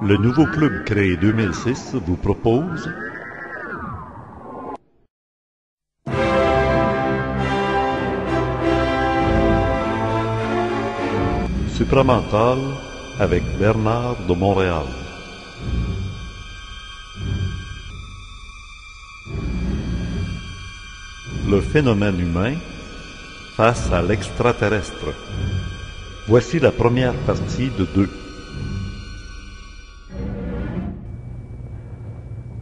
Le nouveau club créé 2006 vous propose Supramental avec Bernard de Montréal. Le phénomène humain face à l'extraterrestre. Voici la première partie de 2.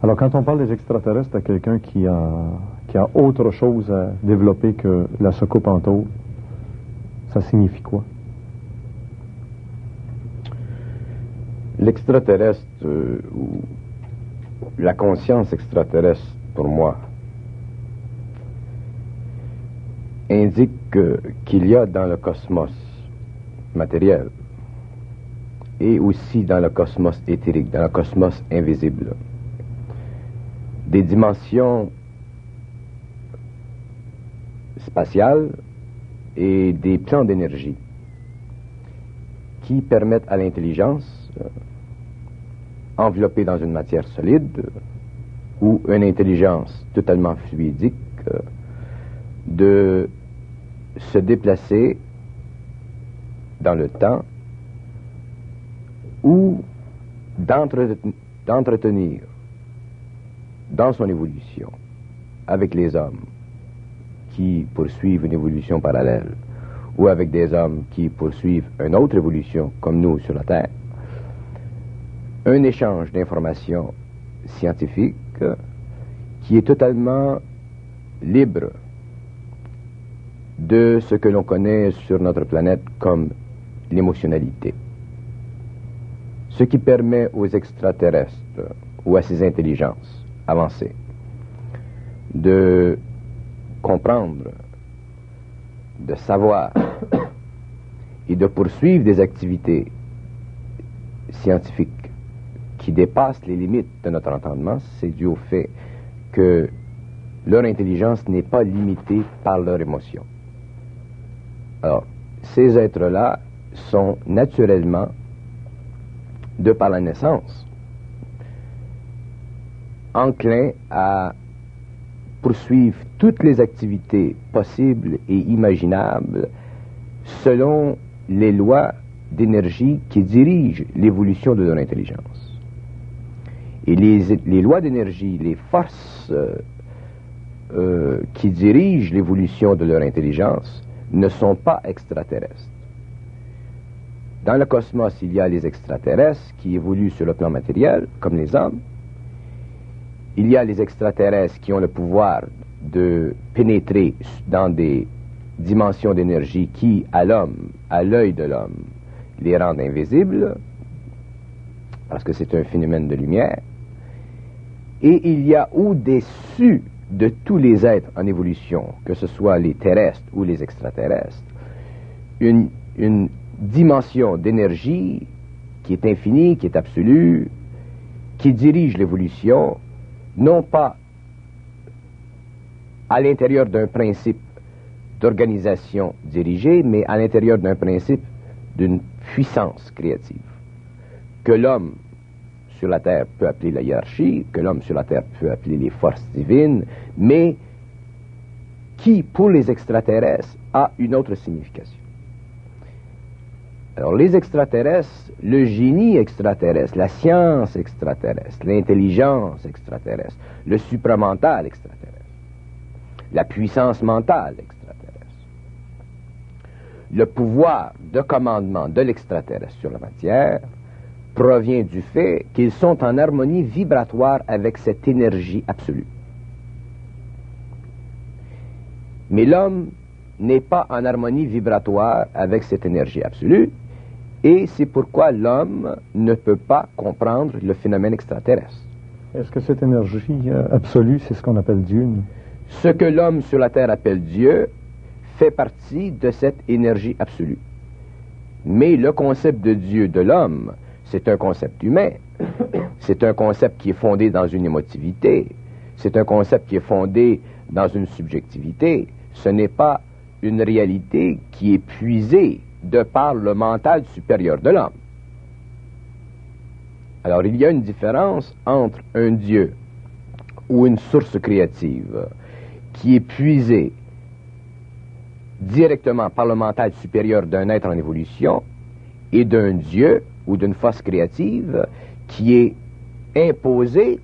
Alors, quand on parle des extraterrestres, à quelqu'un qui a autre chose à développer que la soucoupe en tôle, ça signifie quoi? L'extraterrestre, ou la conscience extraterrestre, pour moi, indique qu'il y a dans le cosmos matériel et aussi dans le cosmos éthérique, dans le cosmos invisible, des dimensions spatiales et des plans d'énergie qui permettent à l'intelligence, enveloppée dans une matière solide, ou une intelligence totalement fluidique, de se déplacer dans le temps ou d'entretenir dans son évolution avec les hommes qui poursuivent une évolution parallèle ou avec des hommes qui poursuivent une autre évolution comme nous sur la Terre, un échange d'informations scientifiques qui est totalement libre de ce que l'on connaît sur notre planète comme l'émotionnalité. Ce qui permet aux extraterrestres ou à ces intelligences avancées de comprendre, de savoir et de poursuivre des activités scientifiques qui dépassent les limites de notre entendement, c'est dû au fait que leur intelligence n'est pas limitée par leurs émotions. Alors, ces êtres-là sont naturellement, de par la naissance, enclins à poursuivre toutes les activités possibles et imaginables selon les lois d'énergie qui dirigent l'évolution de leur intelligence. Et les lois d'énergie, les forces qui dirigent l'évolution de leur intelligence ne sont pas extraterrestres. Dans le cosmos, il y a les extraterrestres qui évoluent sur le plan matériel, comme les hommes. Il y a les extraterrestres qui ont le pouvoir de pénétrer dans des dimensions d'énergie qui, à l'homme, à l'œil de l'homme, les rendent invisibles, parce que c'est un phénomène de lumière. Et il y a au-dessus de tous les êtres en évolution, que ce soit les terrestres ou les extraterrestres, une dimension d'énergie qui est infinie, qui est absolue, qui dirige l'évolution, non pas à l'intérieur d'un principe d'organisation dirigée, mais à l'intérieur d'un principe d'une puissance créative, que l'homme sur la Terre peut appeler la hiérarchie, que l'homme sur la Terre peut appeler les forces divines, mais qui, pour les extraterrestres, a une autre signification. Alors, les extraterrestres, le génie extraterrestre, la science extraterrestre, l'intelligence extraterrestre, le supramental extraterrestre, la puissance mentale extraterrestre, le pouvoir de commandement de l'extraterrestre sur la matière provient du fait qu'ils sont en harmonie vibratoire avec cette énergie absolue. Mais l'homme n'est pas en harmonie vibratoire avec cette énergie absolue, et c'est pourquoi l'homme ne peut pas comprendre le phénomène extraterrestre. Est-ce que cette énergie absolue, c'est ce qu'on appelle Dieu? Ce que l'homme sur la Terre appelle Dieu fait partie de cette énergie absolue. Mais le concept de Dieu de l'homme, c'est un concept humain. C'est un concept qui est fondé dans une émotivité. C'est un concept qui est fondé dans une subjectivité. Ce n'est pas une réalité qui est puisée de par le mental supérieur de l'homme. Alors, il y a une différence entre un Dieu ou une source créative qui est puisée directement par le mental supérieur d'un être en évolution et d'un Dieu ou d'une force créative qui est imposée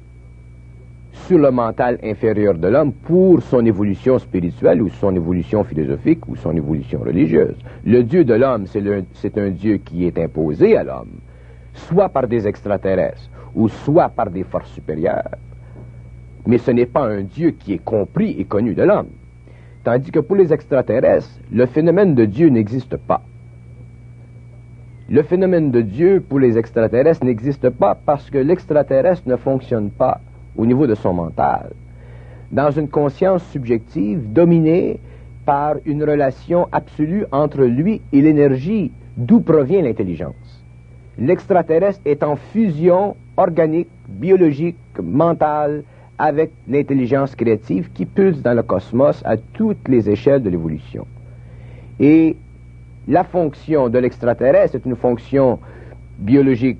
sur le mental inférieur de l'homme pour son évolution spirituelle ou son évolution philosophique ou son évolution religieuse. Le Dieu de l'homme, c'est un Dieu qui est imposé à l'homme, soit par des extraterrestres ou soit par des forces supérieures, mais ce n'est pas un Dieu qui est compris et connu de l'homme. Tandis que pour les extraterrestres, le phénomène de Dieu n'existe pas. Le phénomène de Dieu pour les extraterrestres n'existe pas parce que l'extraterrestre ne fonctionne pas au niveau de son mental, dans une conscience subjective dominée par une relation absolue entre lui et l'énergie d'où provient l'intelligence. L'extraterrestre est en fusion organique, biologique, mentale, avec l'intelligence créative qui pulse dans le cosmos à toutes les échelles de l'évolution. Et la fonction de l'extraterrestre est une fonction biologique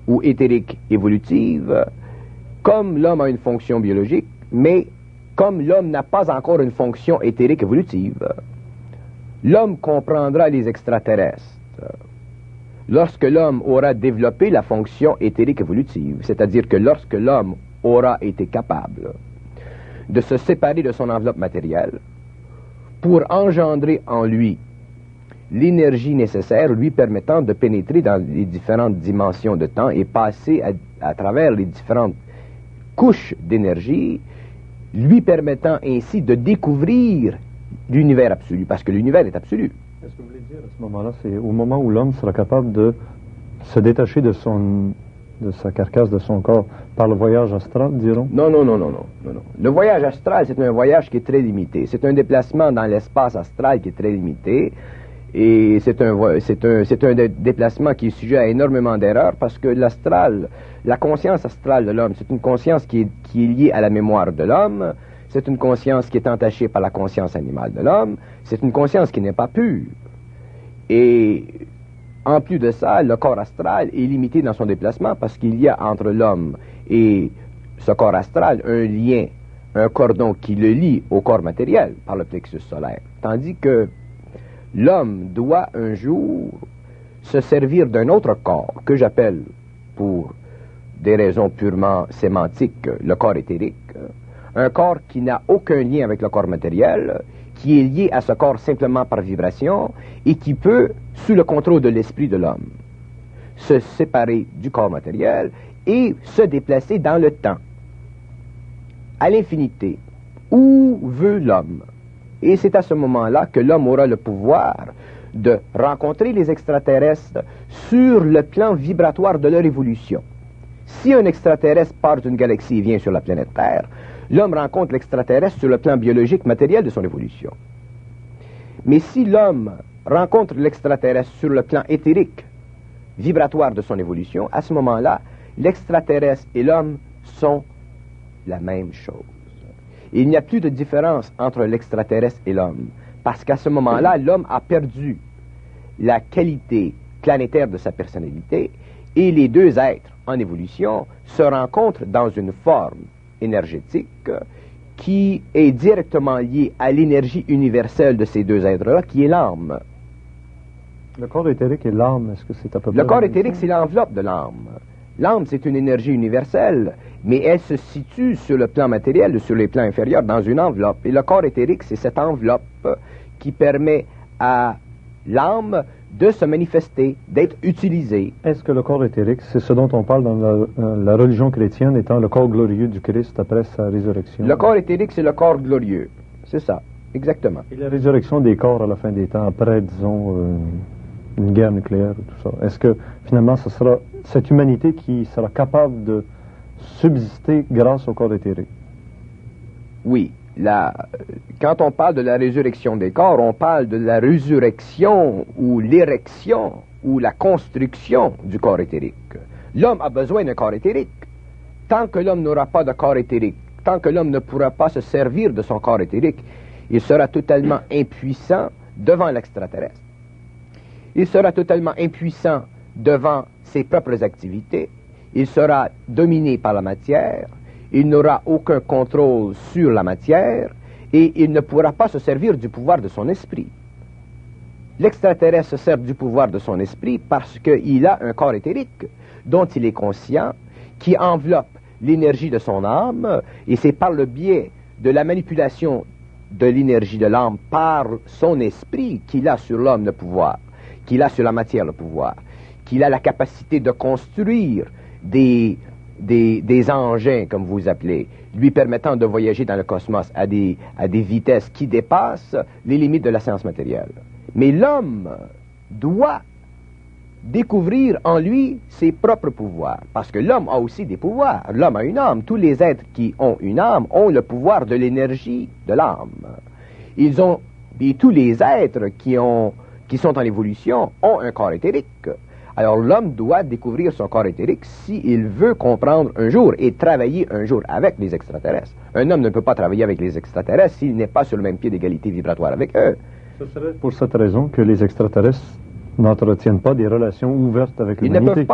ou éthérique évolutive, comme l'homme a une fonction biologique, mais comme l'homme n'a pas encore une fonction éthérique évolutive. L'homme comprendra les extraterrestres lorsque l'homme aura développé la fonction éthérique évolutive, c'est-à-dire que lorsque l'homme aura été capable de se séparer de son enveloppe matérielle pour engendrer en lui l'énergie nécessaire lui permettant de pénétrer dans les différentes dimensions de temps et passer à travers les différentes couches d'énergie, lui permettant ainsi de découvrir l'univers absolu, parce que l'univers est absolu. Qu'est-ce que vous voulez dire à ce moment-là? C'est au moment où l'homme sera capable de se détacher de sa carcasse, de son corps, par le voyage astral, dirons? Non. Le voyage astral, c'est un voyage qui est très limité. C'est un déplacement dans l'espace astral qui est très limité. Et c'est un déplacement qui est sujet à énormément d'erreurs parce que l'astral, la conscience astrale de l'homme, c'est une conscience qui est liée à la mémoire de l'homme, c'est une conscience qui est entachée par la conscience animale de l'homme, c'est une conscience qui n'est pas pure. Et en plus de ça, le corps astral est limité dans son déplacement parce qu'il y a entre l'homme et ce corps astral un lien, un cordon qui le lie au corps matériel par le plexus solaire. Tandis que l'homme doit un jour se servir d'un autre corps que j'appelle, pour des raisons purement sémantiques, le corps éthérique, un corps qui n'a aucun lien avec le corps matériel, qui est lié à ce corps simplement par vibration et qui peut, sous le contrôle de l'esprit de l'homme, se séparer du corps matériel et se déplacer dans le temps, à l'infinité, où veut l'homme. Et c'est à ce moment-là que l'homme aura le pouvoir de rencontrer les extraterrestres sur le plan vibratoire de leur évolution. Si un extraterrestre part d'une galaxie et vient sur la planète Terre, l'homme rencontre l'extraterrestre sur le plan biologique matériel de son évolution. Mais si l'homme rencontre l'extraterrestre sur le plan éthérique vibratoire de son évolution, à ce moment-là, l'extraterrestre et l'homme sont la même chose. Il n'y a plus de différence entre l'extraterrestre et l'homme, parce qu'à ce moment-là, l'homme a perdu la qualité planétaire de sa personnalité, et les deux êtres en évolution se rencontrent dans une forme énergétique qui est directement liée à l'énergie universelle de ces deux êtres-là, qui est l'âme. Le corps éthérique et l'âme, est-ce que c'est à peu près... Le corps éthérique, c'est l'enveloppe de l'âme. L'âme, c'est une énergie universelle, mais elle se situe sur le plan matériel, sur les plans inférieurs, dans une enveloppe. Et le corps éthérique, c'est cette enveloppe qui permet à l'âme de se manifester, d'être utilisée. Est-ce que le corps éthérique, c'est ce dont on parle dans la religion chrétienne, étant le corps glorieux du Christ après sa résurrection? Le corps éthérique, c'est le corps glorieux. C'est ça, exactement. Et la résurrection des corps à la fin des temps, après, disons, une guerre nucléaire ou tout ça. Est-ce que, finalement, ce sera cette humanité qui sera capable de subsister grâce au corps éthérique? Oui. Quand on parle de la résurrection des corps, on parle de la résurrection ou l'érection ou la construction du corps éthérique. L'homme a besoin d'un corps éthérique. Tant que l'homme n'aura pas de corps éthérique, tant que l'homme ne pourra pas se servir de son corps éthérique, il sera totalement impuissant devant l'extraterrestre. Il sera totalement impuissant devant ses propres activités. il sera dominé par la matière, il n'aura aucun contrôle sur la matière, et il ne pourra pas se servir du pouvoir de son esprit. L'extraterrestre se sert du pouvoir de son esprit parce qu'il a un corps éthérique dont il est conscient, qui enveloppe l'énergie de son âme, et c'est par le biais de la manipulation de l'énergie de l'âme par son esprit qu'il a sur l'homme le pouvoir, qu'il a sur la matière le pouvoir, qu'il a la capacité de construire des engins, comme vous appelez, lui permettant de voyager dans le cosmos à des vitesses qui dépassent les limites de la science matérielle. Mais l'homme doit découvrir en lui ses propres pouvoirs, parce que l'homme a aussi des pouvoirs. L'homme a une âme. Tous les êtres qui ont une âme ont le pouvoir de l'énergie de l'âme. Et tous les êtres qui sont en évolution ont un corps éthérique. Alors l'homme doit découvrir son corps éthérique s'il veut comprendre un jour et travailler un jour avec les extraterrestres. Un homme ne peut pas travailler avec les extraterrestres s'il n'est pas sur le même pied d'égalité vibratoire avec eux. Ce serait pour cette raison que les extraterrestres n'entretiennent pas des relations ouvertes avec l'humanité.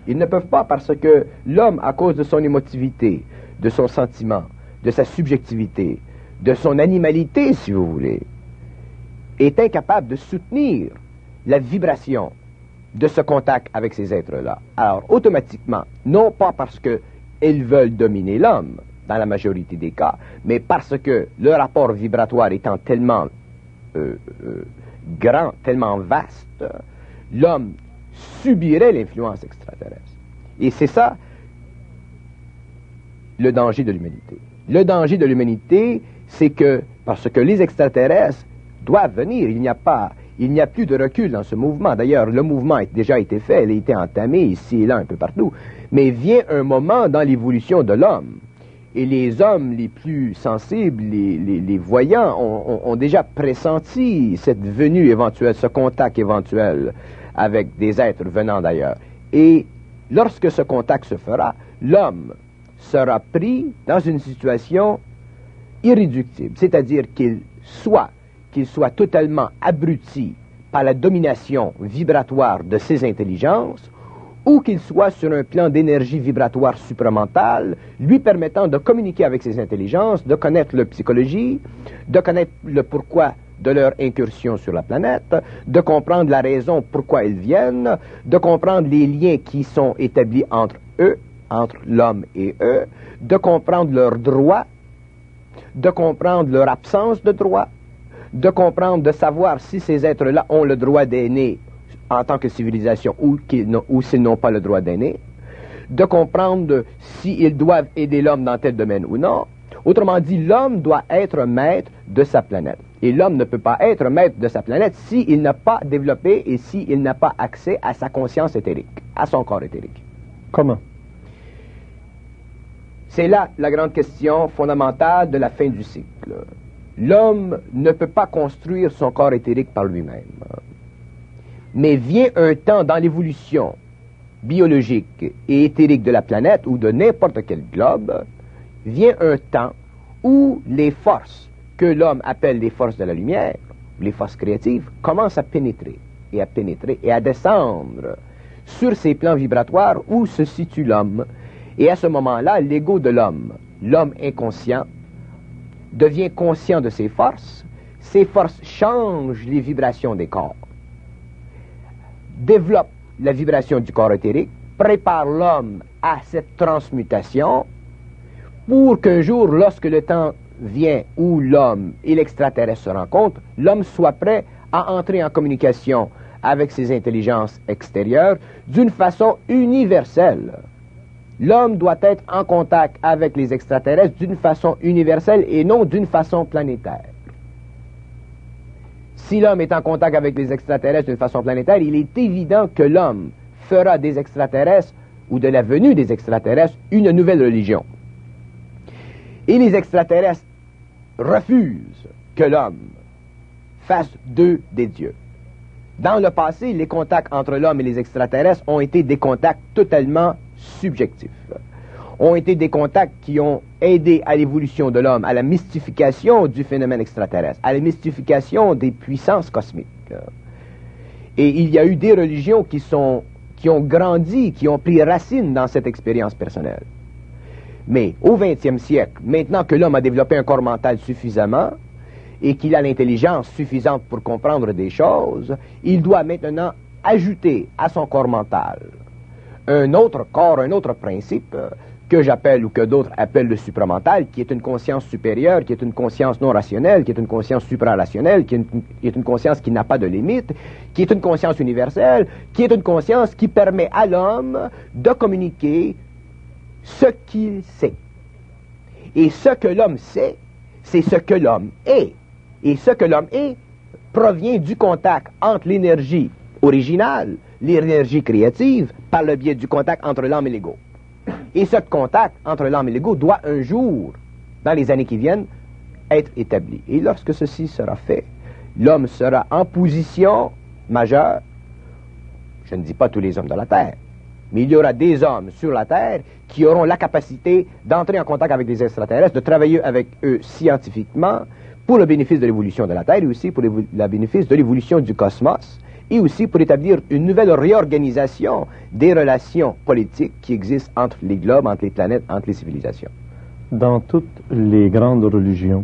Ils ne peuvent pas parce que l'homme, à cause de son émotivité, de son sentiment, de sa subjectivité, de son animalité, si vous voulez, est incapable de soutenir la vibration de ce contact avec ces êtres-là. Alors, automatiquement, non pas parce qu'ils veulent dominer l'homme, dans la majorité des cas, mais parce que le rapport vibratoire étant tellement grand, tellement vaste, l'homme subirait l'influence extraterrestre. Et c'est ça le danger de l'humanité. Le danger de l'humanité, c'est que, parce que les extraterrestres doivent venir, il n'y a plus de recul dans ce mouvement. D'ailleurs, le mouvement a déjà été fait, il a été entamé ici et là, un peu partout. Mais vient un moment dans l'évolution de l'homme, et les hommes les plus sensibles, les voyants, ont déjà pressenti cette venue éventuelle, ce contact éventuel avec des êtres venant d'ailleurs. Et lorsque ce contact se fera, l'homme sera pris dans une situation irréductible, c'est-à-dire qu'il soit totalement abruti par la domination vibratoire de ses intelligences, ou qu'il soit sur un plan d'énergie vibratoire supramentale, lui permettant de communiquer avec ses intelligences, de connaître leur psychologie, de connaître le pourquoi de leur incursion sur la planète, de comprendre la raison pourquoi ils viennent, de comprendre les liens qui sont établis entre eux, entre l'homme et eux, de comprendre leurs droits, de comprendre leur absence de droits, de comprendre, de savoir si ces êtres-là ont le droit d'aimer en tant que civilisation ou s'ils n'ont pas le droit d'aimer, de comprendre s'ils doivent aider l'homme dans tel domaine ou non. Autrement dit, l'homme doit être maître de sa planète. Et l'homme ne peut pas être maître de sa planète s'il n'a pas développé et s'il n'a pas accès à sa conscience éthérique, à son corps éthérique. Comment? C'est là la grande question fondamentale de la fin du cycle. L'homme ne peut pas construire son corps éthérique par lui-même. Mais vient un temps dans l'évolution biologique et éthérique de la planète ou de n'importe quel globe, vient un temps où les forces que l'homme appelle les forces de la lumière, les forces créatives, commencent à pénétrer et à descendre sur ces plans vibratoires où se situe l'homme. Et à ce moment-là, l'ego de l'homme inconscient, devient conscient de ses forces changent les vibrations des corps, développe la vibration du corps éthérique, prépare l'homme à cette transmutation pour qu'un jour, lorsque le temps vient où l'homme et l'extraterrestre se rencontrent, l'homme soit prêt à entrer en communication avec ses intelligences extérieures d'une façon universelle. L'homme doit être en contact avec les extraterrestres d'une façon universelle et non d'une façon planétaire. Si l'homme est en contact avec les extraterrestres d'une façon planétaire, il est évident que l'homme fera des extraterrestres ou de la venue des extraterrestres une nouvelle religion. Et les extraterrestres refusent que l'homme fasse d'eux des dieux. Dans le passé, les contacts entre l'homme et les extraterrestres ont été des contacts totalement subjectifs. Ont été des contacts qui ont aidé à l'évolution de l'homme, à la mystification du phénomène extraterrestre, à la mystification des puissances cosmiques. Et il y a eu des religions qui qui ont grandi, qui ont pris racine dans cette expérience personnelle. Mais au 20e siècle, maintenant que l'homme a développé un corps mental suffisamment et qu'il a l'intelligence suffisante pour comprendre des choses, il doit maintenant ajouter à son corps mental un autre corps, un autre principe que j'appelle ou que d'autres appellent le supramental, qui est une conscience supérieure, qui est une conscience non rationnelle, qui est une conscience suprarationnelle, qui est une conscience qui n'a pas de limite, qui est une conscience universelle, qui est une conscience qui permet à l'homme de communiquer ce qu'il sait. Et ce que l'homme sait, c'est ce que l'homme est. Et ce que l'homme est provient du contact entre l'énergie originale, l'énergie créative, par le biais du contact entre l'âme et l'ego. Et ce contact entre l'âme et l'ego doit un jour, dans les années qui viennent, être établi. Et lorsque ceci sera fait, l'homme sera en position majeure. Je ne dis pas tous les hommes de la Terre, mais il y aura des hommes sur la Terre qui auront la capacité d'entrer en contact avec les extraterrestres, de travailler avec eux scientifiquement pour le bénéfice de l'évolution de la Terre et aussi pour le bénéfice de l'évolution du cosmos, et aussi pour établir une nouvelle réorganisation des relations politiques qui existent entre les globes, entre les planètes, entre les civilisations. Dans toutes les grandes religions,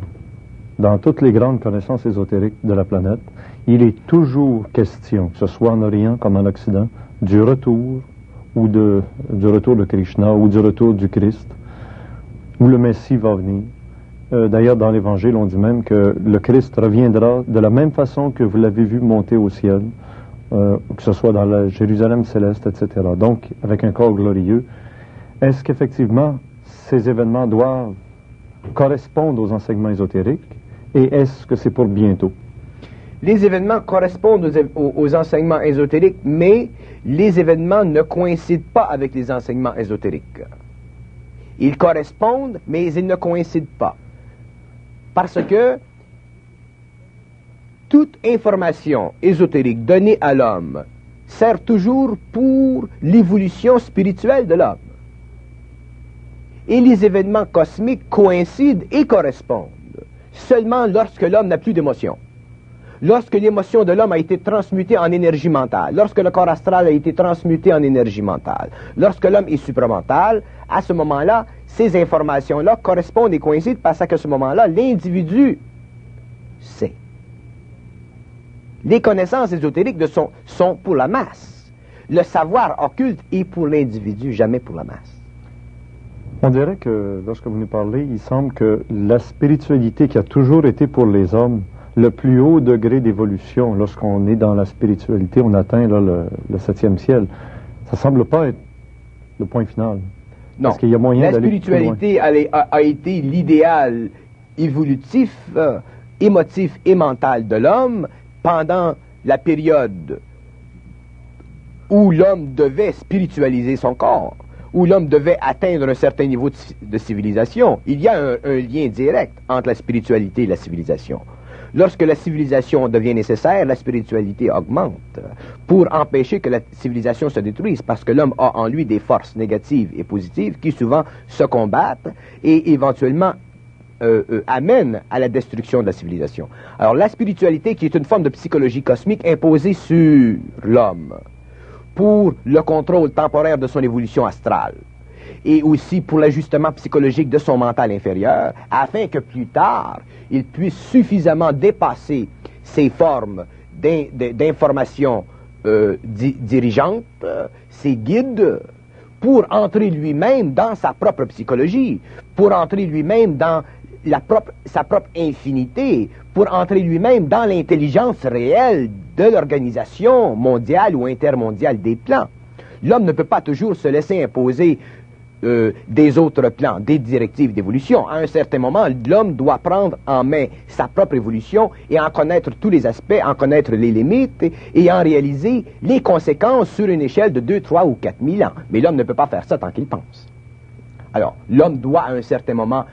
dans toutes les grandes connaissances ésotériques de la planète, il est toujours question, que ce soit en Orient comme en Occident, du retour du retour de Krishna ou du retour du Christ, où le Messie va venir. D'ailleurs, dans l'Évangile, on dit même que le Christ reviendra de la même façon que vous l'avez vu monter au ciel, que ce soit dans la Jérusalem céleste, etc. Donc, avec un corps glorieux. Est-ce qu'effectivement, ces événements doivent correspondre aux enseignements ésotériques, et est-ce que c'est pour bientôt? Les événements correspondent aux enseignements ésotériques, mais les événements ne coïncident pas avec les enseignements ésotériques. Ils correspondent, mais ils ne coïncident pas. Parce que toute information ésotérique donnée à l'homme sert toujours pour l'évolution spirituelle de l'homme. Et les événements cosmiques coïncident et correspondent seulement lorsque l'homme n'a plus d'émotion. Lorsque l'émotion de l'homme a été transmutée en énergie mentale, lorsque le corps astral a été transmuté en énergie mentale, lorsque l'homme est supramental, à ce moment-là, ces informations-là correspondent et coïncident parce qu'à ce moment-là, l'individu sait. Les connaissances ésotériques sont pour la masse. Le savoir occulte est pour l'individu, jamais pour la masse. On dirait que, lorsque vous nous parlez, il semble que la spiritualité qui a toujours été pour les hommes, le plus haut degré d'évolution, lorsqu'on est dans la spiritualité, on atteint là, le 7e ciel. Ça semble pas être le point final. Non. Parce qu'il y a moyen la d'aller spiritualité a été l'idéal évolutif, émotif et mental de l'homme pendant la période où l'homme devait spiritualiser son corps, où l'homme devait atteindre un certain niveau de civilisation. Il y a un lien direct entre la spiritualité et la civilisation. Lorsque la civilisation devient nécessaire, la spiritualité augmente pour empêcher que la civilisation se détruise, parce que l'homme a en lui des forces négatives et positives qui souvent se combattent et éventuellement amènent à la destruction de la civilisation. Alors la spiritualité, qui est une forme de psychologie cosmique imposée sur l'homme pour le contrôle temporaire de son évolution astrale, et aussi pour l'ajustement psychologique de son mental inférieur, afin que plus tard, il puisse suffisamment dépasser ces formes d'information dirigeantes, ces guides, pour entrer lui-même dans sa propre psychologie, pour entrer lui-même dans sa propre infinité, pour entrer lui-même dans l'intelligence réelle de l'organisation mondiale ou intermondiale des plans. L'homme ne peut pas toujours se laisser imposer des autres plans, des directives d'évolution. À un certain moment, l'homme doit prendre en main sa propre évolution et en connaître tous les aspects, en connaître les limites et en réaliser les conséquences sur une échelle de 2, 3 ou 4 000 ans. Mais l'homme ne peut pas faire ça tant qu'il pense. Alors, l'homme doit à un certain moment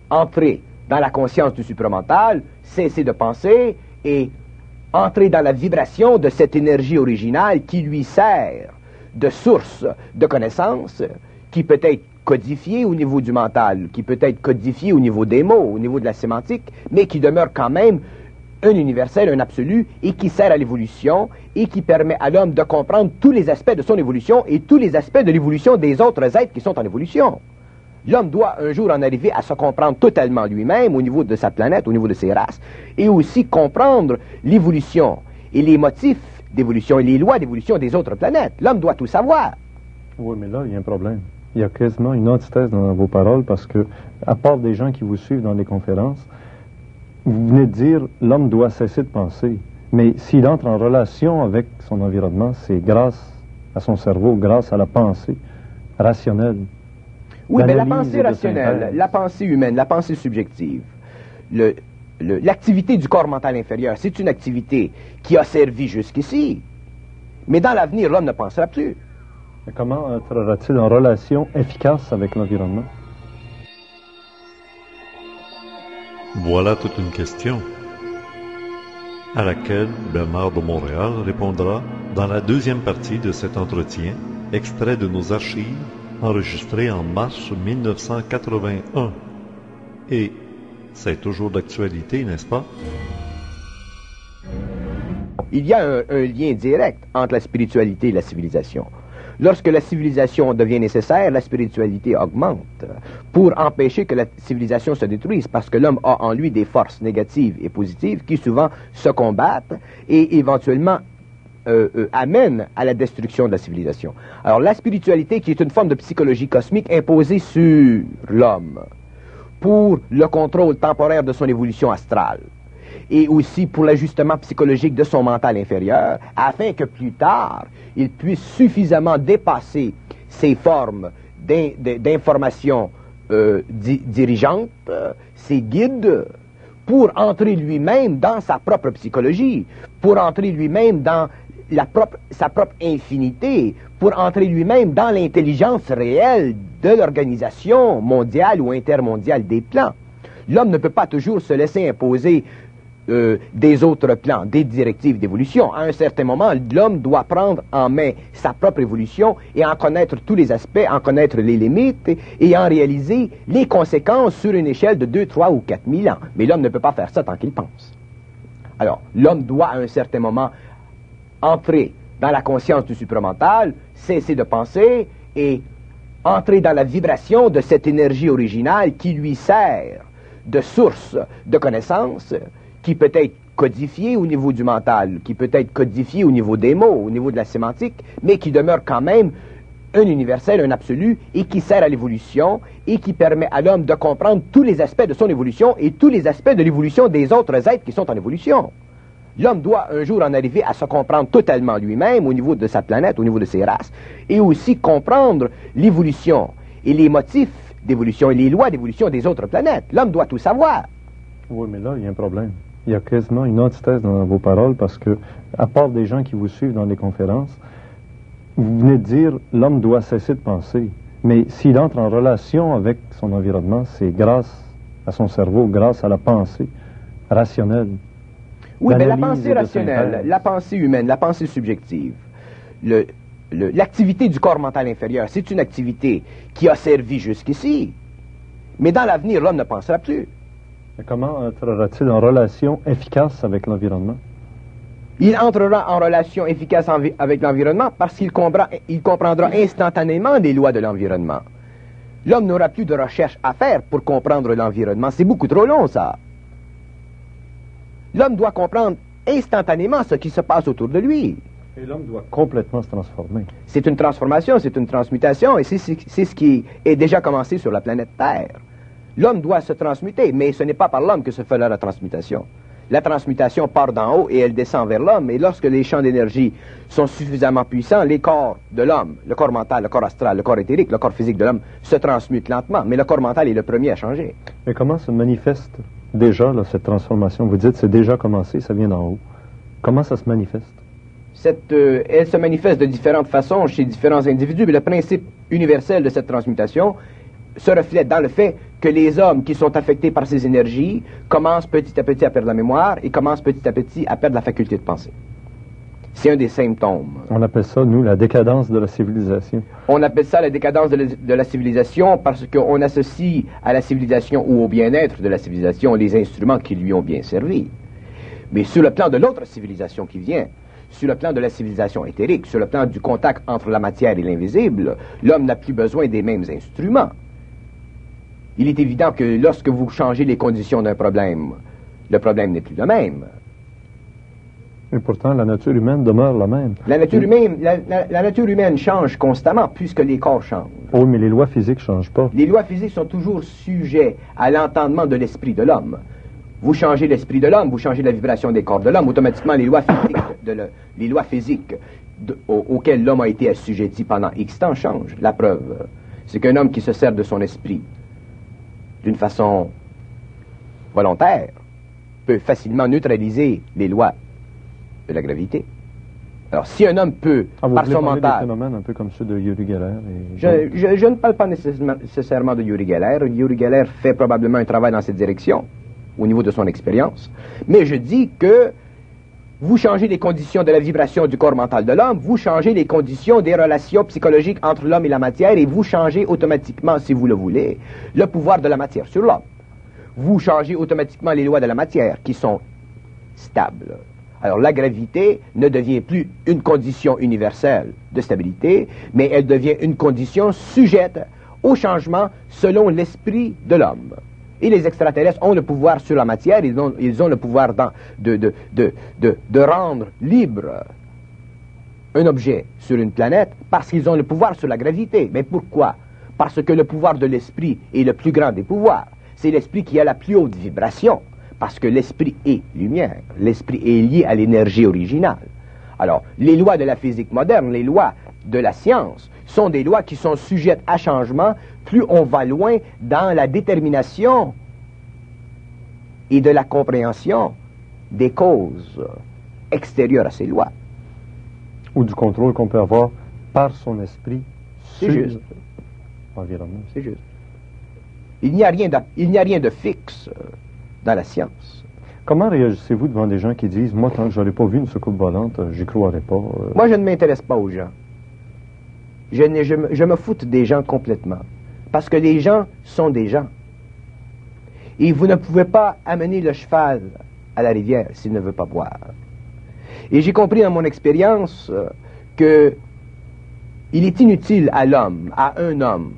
entrer dans la conscience du supramental, cesser de penser et entrer dans la vibration de cette énergie originale qui lui sert de source de connaissances, qui peut être codifié au niveau du mental, qui peut être codifié au niveau des mots, au niveau de la sémantique, mais qui demeure quand même un universel, un absolu, et qui sert à l'évolution, et qui permet à l'homme de comprendre tous les aspects de son évolution et tous les aspects de l'évolution des autres êtres qui sont en évolution. L'homme doit un jour en arriver à se comprendre totalement lui-même au niveau de sa planète, au niveau de ses races, et aussi comprendre l'évolution et les motifs d'évolution et les lois d'évolution des autres planètes. L'homme doit tout savoir. Oui, mais là, il y a un problème. Il y a quasiment une antithèse dans vos paroles parce que, à part des gens qui vous suivent dans les conférences, vous venez de dire l'homme doit cesser de penser. Mais s'il entre en relation avec son environnement, c'est grâce à son cerveau, grâce à la pensée rationnelle. Oui, mais la pensée rationnelle, la pensée humaine, la pensée subjective, l'activité du corps mental inférieur, c'est une activité qui a servi jusqu'ici. Mais dans l'avenir, l'homme ne pensera plus. Mais comment entrera-t-il en relation efficace avec l'environnement? Voilà toute une question à laquelle Bernard de Montréal répondra dans la deuxième partie de cet entretien, extrait de nos archives enregistré en mars 1981. Et c'est toujours d'actualité, n'est-ce pas? Il y a un lien direct entre la spiritualité et la civilisation. Lorsque la civilisation devient nécessaire, la spiritualité augmente pour empêcher que la civilisation se détruise, parce que l'homme a en lui des forces négatives et positives qui souvent se combattent et éventuellement amènent à la destruction de la civilisation. Alors la spiritualité, qui est une forme de psychologie cosmique imposée sur l'homme pour le contrôle temporaire de son évolution astrale, et aussi pour l'ajustement psychologique de son mental inférieur, afin que plus tard, il puisse suffisamment dépasser ces formes d'information dirigeantes, ces guides, pour entrer lui-même dans sa propre psychologie, pour entrer lui-même dans sa propre infinité, pour entrer lui-même dans l'intelligence réelle de l'organisation mondiale ou intermondiale des plans. L'homme ne peut pas toujours se laisser imposer des autres plans, des directives d'évolution. À un certain moment, l'homme doit prendre en main sa propre évolution et en connaître tous les aspects, en connaître les limites et en réaliser les conséquences sur une échelle de 2, 3 ou 4 000 ans. Mais l'homme ne peut pas faire ça tant qu'il pense. Alors, l'homme doit à un certain moment entrer dans la conscience du supramental, cesser de penser et entrer dans la vibration de cette énergie originale qui lui sert de source de connaissances, qui peut être codifié au niveau du mental, qui peut être codifié au niveau des mots, au niveau de la sémantique, mais qui demeure quand même un universel, un absolu, et qui sert à l'évolution, et qui permet à l'homme de comprendre tous les aspects de son évolution et tous les aspects de l'évolution des autres êtres qui sont en évolution. L'homme doit un jour en arriver à se comprendre totalement lui-même au niveau de sa planète, au niveau de ses races, et aussi comprendre l'évolution et les motifs d'évolution et les lois d'évolution des autres planètes. L'homme doit tout savoir. Oui, mais là, il y a un problème. Il y a quasiment une antithèse dans vos paroles parce que, à part des gens qui vous suivent dans les conférences, vous venez de dire l'homme doit cesser de penser. Mais s'il entre en relation avec son environnement, c'est grâce à son cerveau, grâce à la pensée rationnelle. Oui, mais la pensée rationnelle, la pensée humaine, la pensée subjective, l'activité du corps mental inférieur, c'est une activité qui a servi jusqu'ici. Mais dans l'avenir, l'homme ne pensera plus. Mais comment entrera-t-il en relation efficace avec l'environnement? Il entrera en relation efficace avec l'environnement parce qu'il comprendra instantanément les lois de l'environnement. L'homme n'aura plus de recherche à faire pour comprendre l'environnement. C'est beaucoup trop long, ça. L'homme doit comprendre instantanément ce qui se passe autour de lui. Et l'homme doit complètement se transformer. C'est une transformation, c'est une transmutation, et c'est ce qui est déjà commencé sur la planète Terre. L'homme doit se transmuter, mais ce n'est pas par l'homme que se fait là la transmutation. La transmutation part d'en haut et elle descend vers l'homme, et lorsque les champs d'énergie sont suffisamment puissants, les corps de l'homme, le corps mental, le corps astral, le corps éthérique, le corps physique de l'homme, se transmutent lentement, mais le corps mental est le premier à changer. Mais comment se manifeste déjà là, cette transformation? Vous dites c'est déjà commencé, ça vient d'en haut. Comment ça se manifeste? Elle se manifeste de différentes façons chez différents individus, mais le principe universel de cette transmutation se reflète dans le fait que les hommes qui sont affectés par ces énergies commencent petit à petit à perdre la mémoire et commencent petit à petit à perdre la faculté de penser. C'est un des symptômes. On appelle ça, nous, la décadence de la civilisation. On appelle ça la décadence de la civilisation parce qu'on associe à la civilisation ou au bien-être de la civilisation les instruments qui lui ont bien servi. Mais sur le plan de l'autre civilisation qui vient, sur le plan de la civilisation éthérique, sur le plan du contact entre la matière et l'invisible, l'homme n'a plus besoin des mêmes instruments. Il est évident que lorsque vous changez les conditions d'un problème, le problème n'est plus le même. Et pourtant, la nature humaine demeure la même. La nature humaine change constamment puisque les corps changent. Oui, mais les lois physiques ne changent pas. Les lois physiques sont toujours sujets à l'entendement de l'esprit de l'homme. Vous changez l'esprit de l'homme, vous changez la vibration des corps de l'homme, automatiquement les lois physiques auxquelles l'homme a été assujetti pendant X temps changent. La preuve, c'est qu'un homme qui se sert de son esprit d'une façon volontaire peut facilement neutraliser les lois de la gravité. Alors, si un homme peut, par son mental... des phénomènes un peu comme ceux de Uri Geller je ne parle pas nécessairement de Uri Geller. Uri Geller fait probablement un travail dans cette direction, au niveau de son expérience. Mais je dis que vous changez les conditions de la vibration du corps mental de l'homme, vous changez les conditions des relations psychologiques entre l'homme et la matière, et vous changez automatiquement, si vous le voulez, le pouvoir de la matière sur l'homme. Vous changez automatiquement les lois de la matière, qui sont stables. Alors la gravité ne devient plus une condition universelle de stabilité, mais elle devient une condition sujette au changement selon l'esprit de l'homme. Et les extraterrestres ont le pouvoir sur la matière, ils ont le pouvoir de rendre libre un objet sur une planète parce qu'ils ont le pouvoir sur la gravité. Mais pourquoi? Parce que le pouvoir de l'esprit est le plus grand des pouvoirs. C'est l'esprit qui a la plus haute vibration. Parce que l'esprit est lumière, l'esprit est lié à l'énergie originale. Alors, les lois de la physique moderne, les lois de la science, sont des lois qui sont sujettes à changement plus on va loin dans la détermination et de la compréhension des causes extérieures à ces lois. Ou du contrôle qu'on peut avoir par son esprit sur l'environnement. C'est juste. Il n'y a rien de fixe dans la science. Comment réagissez-vous devant des gens qui disent « Moi, tant que je n'aurais pas vu une soucoupe volante, j'y croirais pas. » Moi, je ne m'intéresse pas aux gens. Je me foute des gens complètement. Parce que les gens sont des gens. Et vous ne pouvez pas amener le cheval à la rivière s'il ne veut pas boire. Et j'ai compris dans mon expérience que il est inutile à l'homme, à un homme,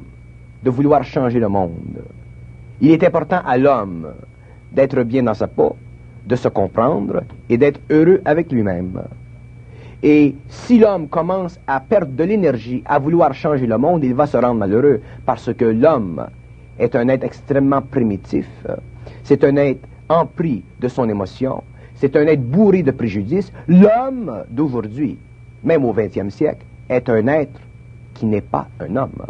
de vouloir changer le monde. Il est important à l'homme d'être bien dans sa peau, de se comprendre et d'être heureux avec lui-même. Et si l'homme commence à perdre de l'énergie, à vouloir changer le monde, il va se rendre malheureux parce que l'homme est un être extrêmement primitif. C'est un être empris de son émotion. C'est un être bourré de préjudices. L'homme d'aujourd'hui, même au XXe siècle, est un être qui n'est pas un homme.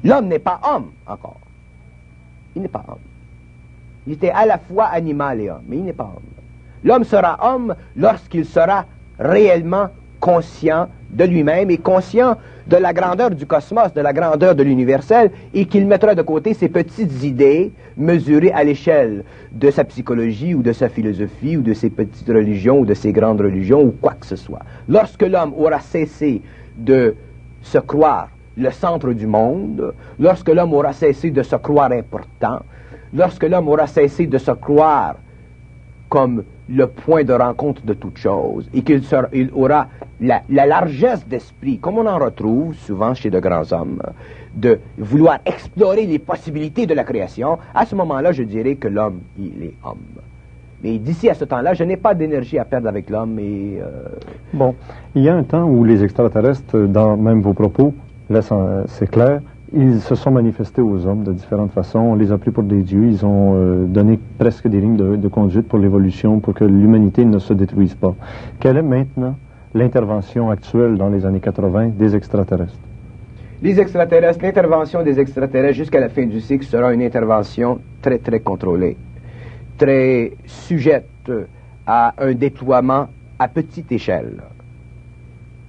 L'homme n'est pas homme encore. Il n'est pas homme. Il était à la fois animal et homme, mais il n'est pas homme. L'homme sera homme lorsqu'il sera réellement conscient de lui-même et conscient de la grandeur du cosmos, de la grandeur de l'universel, et qu'il mettra de côté ses petites idées mesurées à l'échelle de sa psychologie ou de sa philosophie ou de ses petites religions ou de ses grandes religions ou quoi que ce soit. Lorsque l'homme aura cessé de se croire le centre du monde, lorsque l'homme aura cessé de se croire important, lorsque l'homme aura cessé de se croire comme le point de rencontre de toute chose, et qu'il aura la largesse d'esprit, comme on en retrouve souvent chez de grands hommes, de vouloir explorer les possibilités de la création, à ce moment-là, je dirais que l'homme, il est homme. Mais d'ici à ce temps-là, je n'ai pas d'énergie à perdre avec l'homme. Et Bon, il y a un temps où les extraterrestres, dans même vos propos, c'est clair, ils se sont manifestés aux hommes de différentes façons. On les a pris pour des dieux. Ils ont donné presque des lignes de conduite pour l'évolution, pour que l'humanité ne se détruise pas. Quelle est maintenant l'intervention actuelle dans les années 80 des extraterrestres? Les extraterrestres, l'intervention des extraterrestres jusqu'à la fin du cycle sera une intervention très, très contrôlée, très sujette à un déploiement à petite échelle.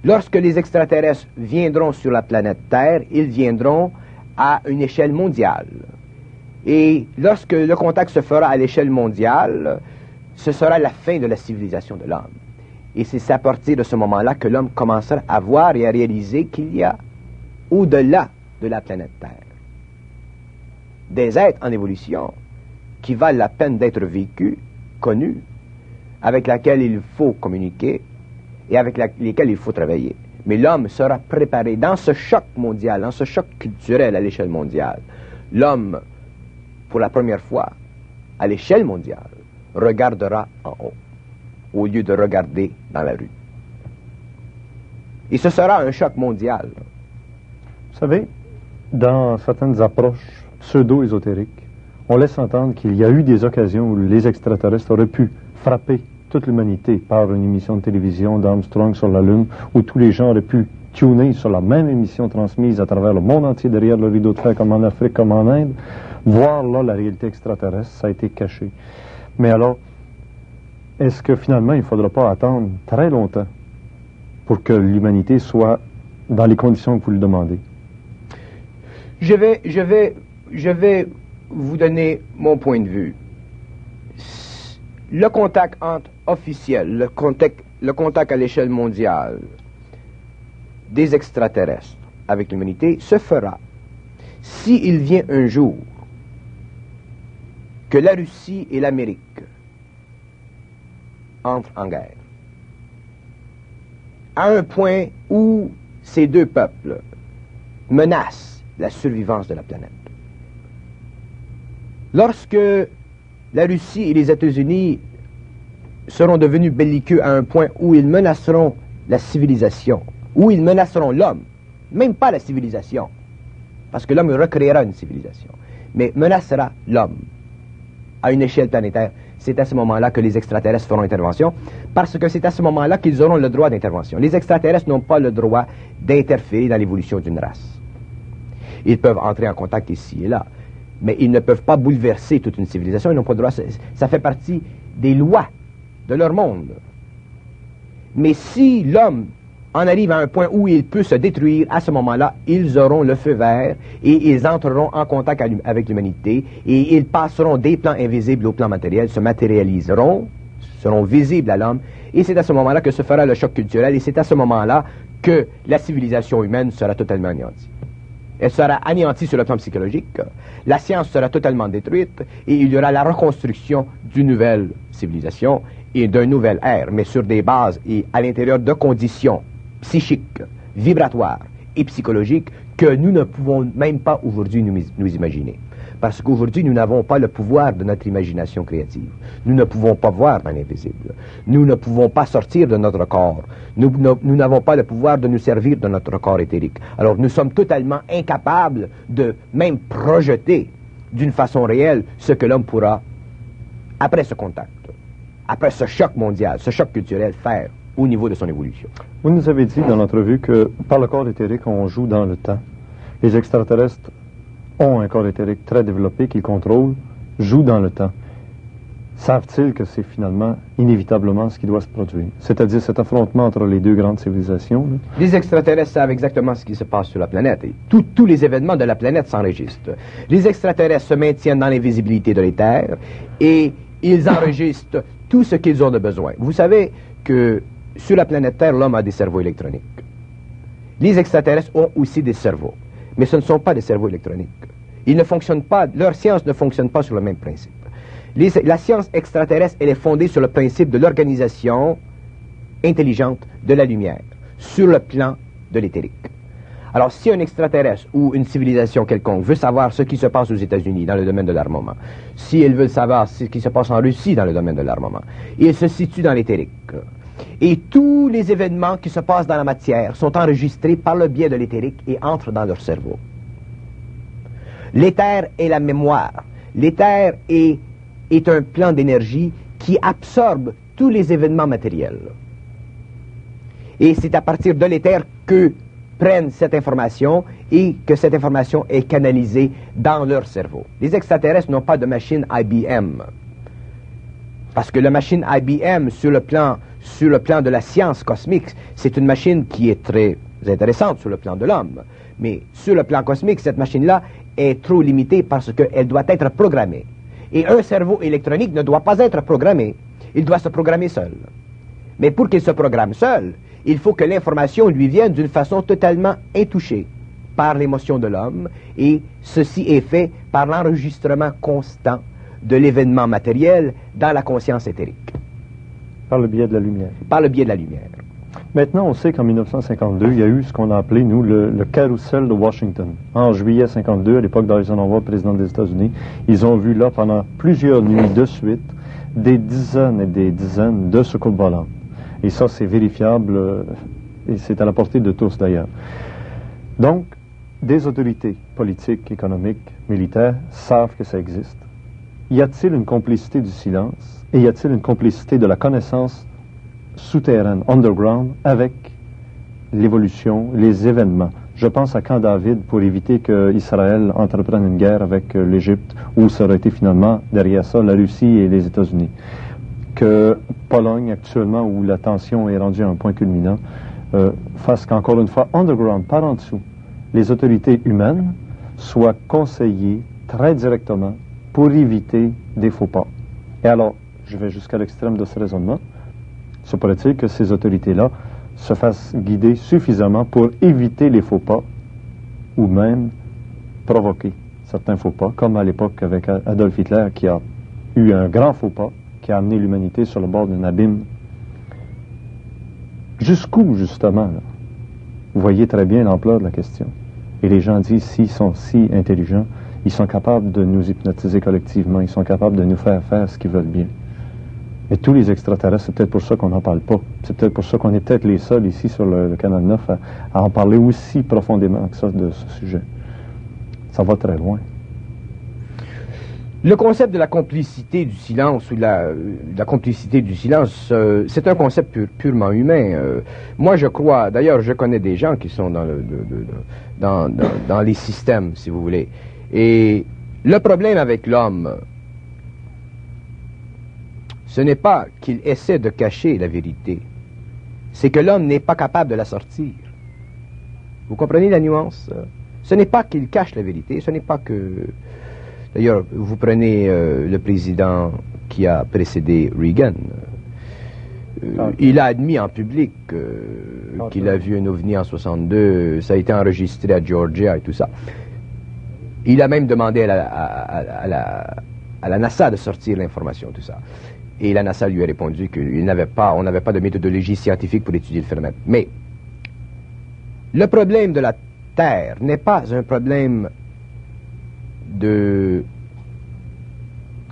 Lorsque les extraterrestres viendront sur la planète Terre, ils viendront à une échelle mondiale. Et lorsque le contact se fera à l'échelle mondiale, ce sera la fin de la civilisation de l'homme. Et c'est à partir de ce moment-là que l'homme commencera à voir et à réaliser qu'il y a, au-delà de la planète Terre, des êtres en évolution qui valent la peine d'être vécus, connus, avec laquelle il faut communiquer et avec lesquelles il faut travailler. Mais l'homme sera préparé dans ce choc mondial, dans ce choc culturel à l'échelle mondiale. L'homme, pour la première fois, à l'échelle mondiale, regardera en haut, au lieu de regarder dans la rue. Et ce sera un choc mondial. Vous savez, dans certaines approches pseudo-ésotériques, on laisse entendre qu'il y a eu des occasions où les extraterrestres auraient pu frapper toute l'humanité par une émission de télévision d'Armstrong sur la Lune, où tous les gens auraient pu tuner sur la même émission transmise à travers le monde entier, derrière le rideau de fer, comme en Afrique, comme en Inde, voir là la réalité extraterrestre, ça a été caché. Mais alors, est-ce que finalement, il ne faudra pas attendre très longtemps pour que l'humanité soit dans les conditions que vous le demandez? Je vais vous donner mon point de vue. Le contact entre officiel, le contact à l'échelle mondiale des extraterrestres avec l'humanité se fera s'il vient un jour que la Russie et l'Amérique entrent en guerre, à un point où ces deux peuples menacent la survivance de la planète. Lorsque la Russie et les États-Unis seront devenus belliqueux à un point où ils menaceront la civilisation, où ils menaceront l'homme, même pas la civilisation, parce que l'homme recréera une civilisation, mais menacera l'homme à une échelle planétaire, c'est à ce moment-là que les extraterrestres feront intervention, parce que c'est à ce moment-là qu'ils auront le droit d'intervention. Les extraterrestres n'ont pas le droit d'interférer dans l'évolution d'une race. Ils peuvent entrer en contact ici et là, mais ils ne peuvent pas bouleverser toute une civilisation, ils n'ont pas le droit, ça fait partie des lois de leur monde. Mais si l'homme en arrive à un point où il peut se détruire, à ce moment-là, ils auront le feu vert et ils entreront en contact avec l'humanité et ils passeront des plans invisibles au plan matériel, se matérialiseront, seront visibles à l'homme, et c'est à ce moment-là que se fera le choc culturel et c'est à ce moment-là que la civilisation humaine sera totalement anéantie. Elle sera anéantie sur le plan psychologique, la science sera totalement détruite et il y aura la reconstruction d'une nouvelle civilisation et d'un nouvel ère, mais sur des bases et à l'intérieur de conditions psychiques, vibratoires et psychologiques que nous ne pouvons même pas aujourd'hui nous imaginer. Parce qu'aujourd'hui, nous n'avons pas le pouvoir de notre imagination créative. Nous ne pouvons pas voir dans l'invisible. Nous ne pouvons pas sortir de notre corps. Nous n'avons pas le pouvoir de nous servir de notre corps éthérique. Alors, nous sommes totalement incapables de même projeter d'une façon réelle ce que l'homme pourra, après ce contact, après ce choc mondial, ce choc culturel, faire au niveau de son évolution. Vous nous avez dit dans l'entrevue que par le corps éthérique, on joue dans le temps. Les extraterrestres ont un corps éthérique très développé qu'ils contrôlent, jouent dans le temps. Savent-ils que c'est finalement inévitablement ce qui doit se produire? C'est-à-dire cet affrontement entre les deux grandes civilisations? Là? Les extraterrestres savent exactement ce qui se passe sur la planète. Et tous les événements de la planète s'enregistrent. Les extraterrestres se maintiennent dans l'invisibilité de l'éther et ils enregistrent tout ce qu'ils ont de besoin. Vous savez que sur la planète Terre, l'homme a des cerveaux électroniques. Les extraterrestres ont aussi des cerveaux, mais ce ne sont pas des cerveaux électroniques. Ils ne fonctionnent pas, leur science ne fonctionne pas sur le même principe. La science extraterrestre, elle est fondée sur le principe de l'organisation intelligente de la lumière, sur le plan de l'éthérique. Alors, si un extraterrestre ou une civilisation quelconque veut savoir ce qui se passe aux États-Unis dans le domaine de l'armement, si elle veut savoir ce qui se passe en Russie dans le domaine de l'armement, il se situe dans l'éthérique. Et tous les événements qui se passent dans la matière sont enregistrés par le biais de l'éthérique et entrent dans leur cerveau. L'éther est la mémoire. L'éther est un plan d'énergie qui absorbe tous les événements matériels. Et c'est à partir de l'éther que prennent cette information et que cette information est canalisée dans leur cerveau. Les extraterrestres n'ont pas de machine IBM. Parce que la machine IBM, sur le plan de la science cosmique, c'est une machine qui est très intéressante sur le plan de l'homme. Mais sur le plan cosmique, cette machine-là est trop limitée parce qu'elle doit être programmée. Et un cerveau électronique ne doit pas être programmé. Il doit se programmer seul. Mais pour qu'il se programme seul, il faut que l'information lui vienne d'une façon totalement intouchée par l'émotion de l'homme. Et ceci est fait par l'enregistrement constant de l'événement matériel dans la conscience éthérique. Par le biais de la lumière. Par le biais de la lumière. Maintenant, on sait qu'en 1952, il y a eu ce qu'on a appelé, nous, le carrousel de Washington. En juillet 52, à l'époque d'Eisenhower, président des États-Unis, ils ont vu là, pendant plusieurs nuits de suite, des dizaines et des dizaines de soucoupes volantes. Et ça, c'est vérifiable, et c'est à la portée de tous, d'ailleurs. Donc, des autorités politiques, économiques, militaires savent que ça existe. Y a-t-il une complicité du silence et y a-t-il une complicité de la connaissance souterraine, underground, avec l'évolution, les événements? Je pense à Camp David pour éviter qu'Israël entreprenne une guerre avec l'Égypte, où ça aurait été finalement, derrière ça, la Russie et les États-Unis. Que Pologne, actuellement, où la tension est rendue à un point culminant, fasse qu'encore une fois, underground, par en dessous, les autorités humaines soient conseillées très directement pour éviter des faux pas. Et alors, je vais jusqu'à l'extrême de ce raisonnement. Se pourrait-il que ces autorités-là se fassent guider suffisamment pour éviter les faux pas ou même provoquer certains faux pas, comme à l'époque avec Adolf Hitler qui a eu un grand faux pas qui a amené l'humanité sur le bord d'un abîme. Jusqu'où, justement, là? Vous voyez très bien l'ampleur de la question. Et les gens disent, s'ils sont si intelligents, ils sont capables de nous hypnotiser collectivement, ils sont capables de nous faire faire ce qu'ils veulent bien. Et tous les extraterrestres, c'est peut-être pour ça qu'on n'en parle pas. C'est peut-être pour ça qu'on est peut-être les seuls ici sur le Canal 9 à en parler aussi profondément que ça de ce sujet. Ça va très loin. Le concept de la complicité du silence ou la complicité du silence, c'est un concept purement humain. Moi, je crois, d'ailleurs, je connais des gens qui sont dans les systèmes, si vous voulez. Et le problème avec l'homme, ce n'est pas qu'il essaie de cacher la vérité, c'est que l'homme n'est pas capable de la sortir. Vous comprenez la nuance? Ce n'est pas qu'il cache la vérité, ce n'est pas que... D'ailleurs, vous prenez le président qui a précédé Reagan. Il a admis en public qu'il a vu un ovni en 62, ça a été enregistré à Georgia et tout ça. Il a même demandé à la NASA de sortir l'information, tout ça. Et la NASA lui a répondu qu'on n'avait pas de méthodologie scientifique pour étudier le phénomène. Mais le problème de la Terre n'est pas un problème de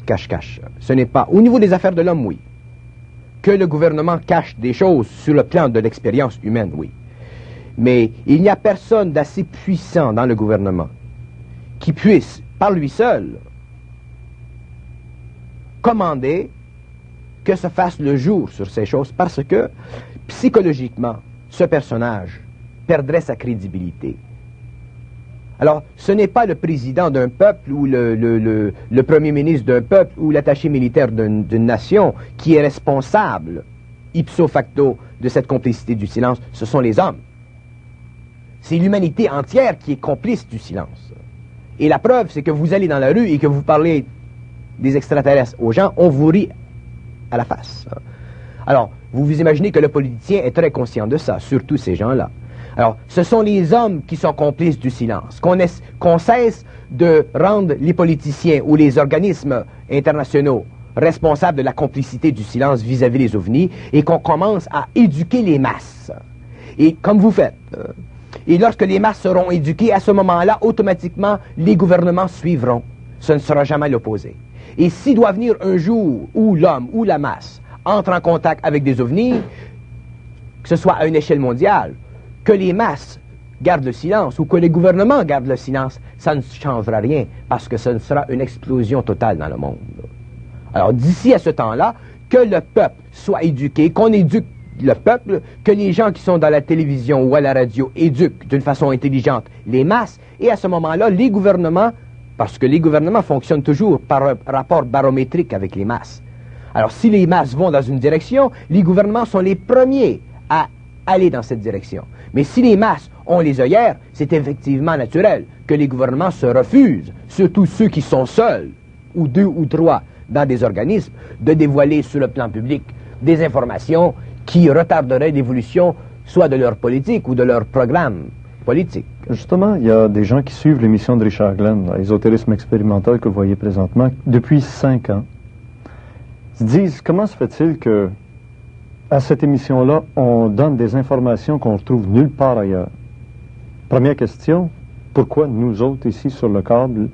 cache-cache. Ce n'est pas, au niveau des affaires de l'homme, oui. Que le gouvernement cache des choses sur le plan de l'expérience humaine, oui. Mais il n'y a personne d'assez puissant dans le gouvernement qui puisse, par lui seul, commander que se fasse le jour sur ces choses, parce que, psychologiquement, ce personnage perdrait sa crédibilité. Alors, ce n'est pas le président d'un peuple ou le premier ministre d'un peuple ou l'attaché militaire d'une nation qui est responsable, ipso facto, de cette complicité du silence. Ce sont les hommes. C'est l'humanité entière qui est complice du silence. Et la preuve, c'est que vous allez dans la rue et que vous parlez des extraterrestres aux gens, on vous rit à la face. Alors, vous vous imaginez que le politicien est très conscient de ça, surtout ces gens-là. Alors, ce sont les hommes qui sont complices du silence. Qu'on cesse de rendre les politiciens ou les organismes internationaux responsables de la complicité du silence vis-à-vis des ovnis et qu'on commence à éduquer les masses. Et comme vous faites. Et lorsque les masses seront éduquées, à ce moment-là, automatiquement, les gouvernements suivront. Ce ne sera jamais l'opposé. Et s'il doit venir un jour où l'homme ou la masse entre en contact avec des ovnis, que ce soit à une échelle mondiale, que les masses gardent le silence ou que les gouvernements gardent le silence, ça ne changera rien parce que ce sera une explosion totale dans le monde. Alors d'ici à ce temps-là, que le peuple soit éduqué, qu'on éduque le peuple, que les gens qui sont dans la télévision ou à la radio éduquent d'une façon intelligente les masses, et à ce moment-là, les gouvernements, parce que les gouvernements fonctionnent toujours par rapport barométrique avec les masses. Alors si les masses vont dans une direction, les gouvernements sont les premiers à aller dans cette direction. Mais si les masses ont les œillères, c'est effectivement naturel que les gouvernements se refusent, surtout ceux qui sont seuls, ou deux ou trois, dans des organismes, de dévoiler sur le plan public des informations qui retarderaient l'évolution soit de leur politique ou de leur programme politique. Justement, il y a des gens qui suivent l'émission de Richard Glenn, l'ésotérisme expérimental que vous voyez présentement, depuis 5 ans. Ils se disent, comment se fait-il que À cette émission-là, on donne des informations qu'on retrouve nulle part ailleurs. Première question, pourquoi nous autres ici sur le câble,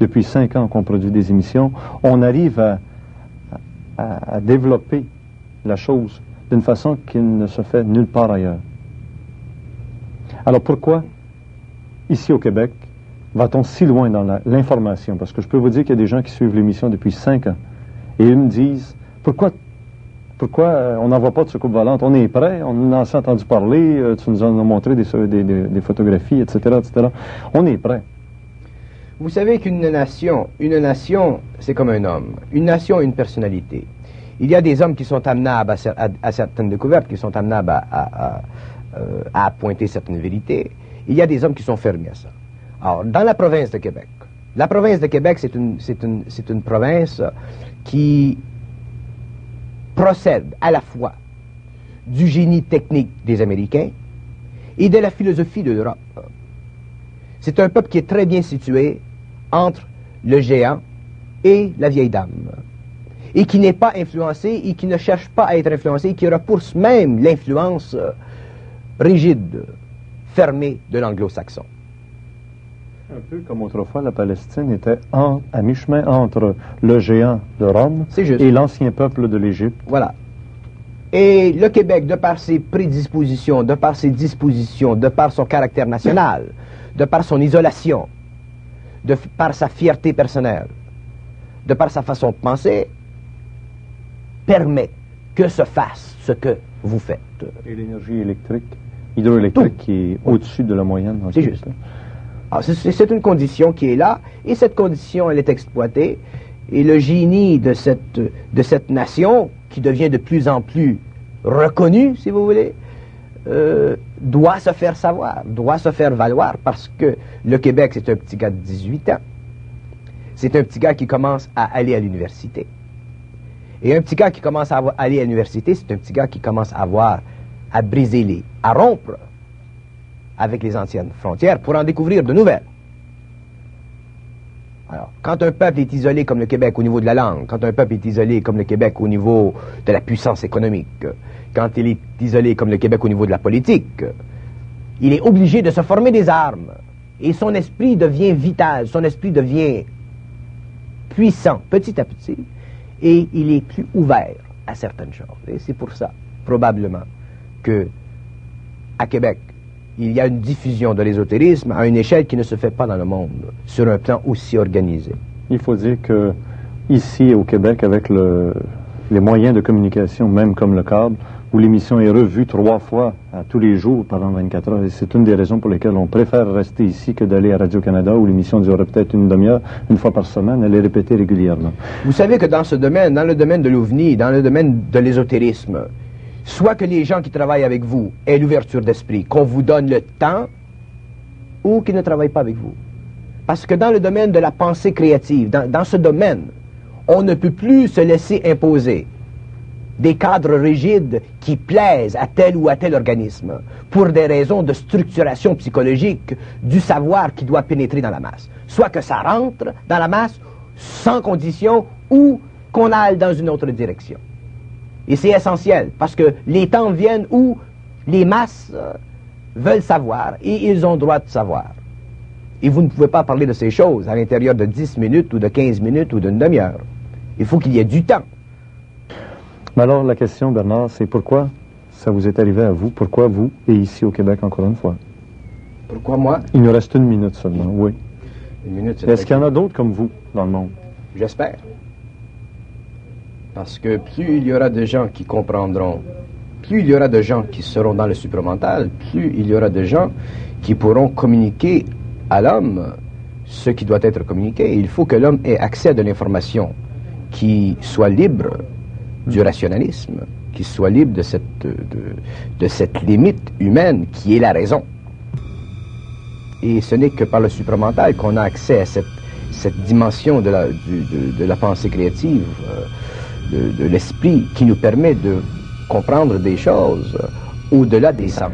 depuis 5 ans qu'on produit des émissions, on arrive à développer la chose d'une façon qui ne se fait nulle part ailleurs? Alors pourquoi, ici au Québec, va-t-on si loin dans l'information? Parce que je peux vous dire qu'il y a des gens qui suivent l'émission depuis 5 ans et ils me disent, pourquoi on n'envoie pas de soucoupe volante? On est prêt, on en a entendu parler, tu nous en as montré des photographies, etc., etc. On est prêt. Vous savez qu'une nation, c'est comme un homme. Une nation a une personnalité. Il y a des hommes qui sont amenables à certaines découvertes, qui sont amenables à pointer certaines vérités. Il y a des hommes qui sont fermés à ça. Alors, dans la province de Québec, c'est une province qui procède à la fois du génie technique des Américains et de la philosophie de l'Europe. C'est un peuple qui est très bien situé entre le géant et la vieille dame, et qui n'est pas influencé, et qui ne cherche pas à être influencé, et qui repousse même l'influence rigide, fermée de l'anglo-saxon. Un peu comme autrefois, la Palestine était à mi-chemin entre le géant de Rome et l'ancien peuple de l'Égypte. Voilà. Et le Québec, de par ses prédispositions, de par ses dispositions, de par son caractère national, de par son isolation, de par sa fierté personnelle, de par sa façon de penser, permet que se fasse ce que vous faites. Et l'énergie hydroélectrique qui est au-dessus de la moyenne. C'est juste. C'est une condition qui est là, et cette condition, elle est exploitée, et le génie de cette nation, qui devient de plus en plus reconnue, si vous voulez, doit se faire savoir, doit se faire valoir, parce que le Québec, c'est un petit gars de 18 ans. C'est un petit gars qui commence à aller à l'université. Et un petit gars qui commence à aller à l'université, c'est un petit gars qui commence à briser à rompre avec les anciennes frontières pour en découvrir de nouvelles. Alors, quand un peuple est isolé comme le Québec au niveau de la langue, quand un peuple est isolé comme le Québec au niveau de la puissance économique, quand il est isolé comme le Québec au niveau de la politique, il est obligé de se former des armes. Et son esprit devient vital, son esprit devient puissant petit à petit, et il est plus ouvert à certaines choses. Et c'est pour ça, probablement, que à Québec, il y a une diffusion de l'ésotérisme à une échelle qui ne se fait pas dans le monde, sur un plan aussi organisé. Il faut dire que ici au Québec, avec les moyens de communication, même comme le câble, où l'émission est revue 3 fois à tous les jours pendant 24 heures, et c'est une des raisons pour lesquelles on préfère rester ici que d'aller à Radio-Canada, où l'émission durerait peut-être une demi-heure, une fois par semaine, elle est répétée régulièrement. Vous savez que dans ce domaine, dans le domaine de l'OVNI, dans le domaine de l'ésotérisme, soit que les gens qui travaillent avec vous aient l'ouverture d'esprit, qu'on vous donne le temps, ou qu'ils ne travaillent pas avec vous. Parce que dans le domaine de la pensée créative, dans ce domaine, on ne peut plus se laisser imposer des cadres rigides qui plaisent à tel ou à tel organisme, pour des raisons de structuration psychologique du savoir qui doit pénétrer dans la masse. Soit que ça rentre dans la masse sans condition, ou qu'on aille dans une autre direction. Et c'est essentiel, parce que les temps viennent où les masses veulent savoir, et ils ont droit de savoir. Et vous ne pouvez pas parler de ces choses à l'intérieur de 10 minutes, ou de 15 minutes, ou d'une demi-heure. Il faut qu'il y ait du temps. Mais alors, la question, Bernard, c'est pourquoi ça vous est arrivé à vous? Pourquoi vous, et ici au Québec, encore une fois? Pourquoi moi? Il nous reste 1 minute seulement, oui. 1 minute, c'est Est-ce qu'il y en a d'autres comme vous dans le monde? J'espère. Parce que plus il y aura de gens qui comprendront, plus il y aura de gens qui seront dans le supramental, plus il y aura de gens qui pourront communiquer à l'homme ce qui doit être communiqué. Il faut que l'homme ait accès à de l'information qui soit libre du rationalisme, qui soit libre de cette limite humaine qui est la raison. Et ce n'est que par le supramental qu'on a accès à cette dimension de la pensée créative, de l'esprit, qui nous permet de comprendre des choses au-delà des sens.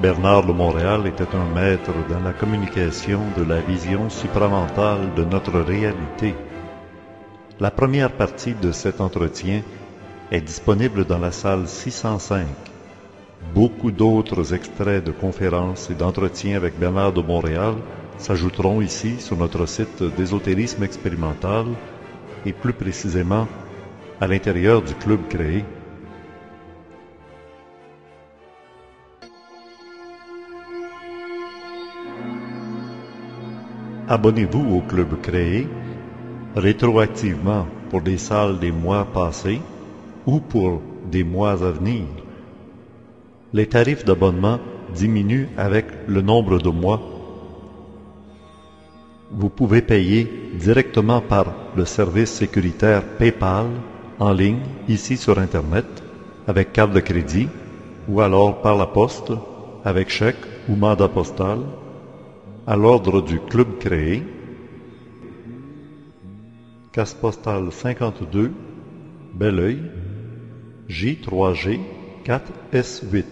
Bernard de Montréal était un maître dans la communication de la vision supramentale de notre réalité. La première partie de cet entretien est disponible dans la salle 605. Beaucoup d'autres extraits de conférences et d'entretiens avec Bernard de Montréal s'ajouteront ici sur notre site d'ésotérisme expérimental et plus précisément à l'intérieur du club créé. Abonnez-vous au club créé rétroactivement pour des salles des mois passés ou pour des mois à venir. Les tarifs d'abonnement diminuent avec le nombre de mois. Vous pouvez payer directement par le service sécuritaire PayPal en ligne, ici sur Internet, avec carte de crédit, ou alors par la poste, avec chèque ou mandat postal, à l'ordre du club créé, Casse postale 52, Belleuil, J3G 4S8.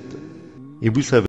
Et vous savez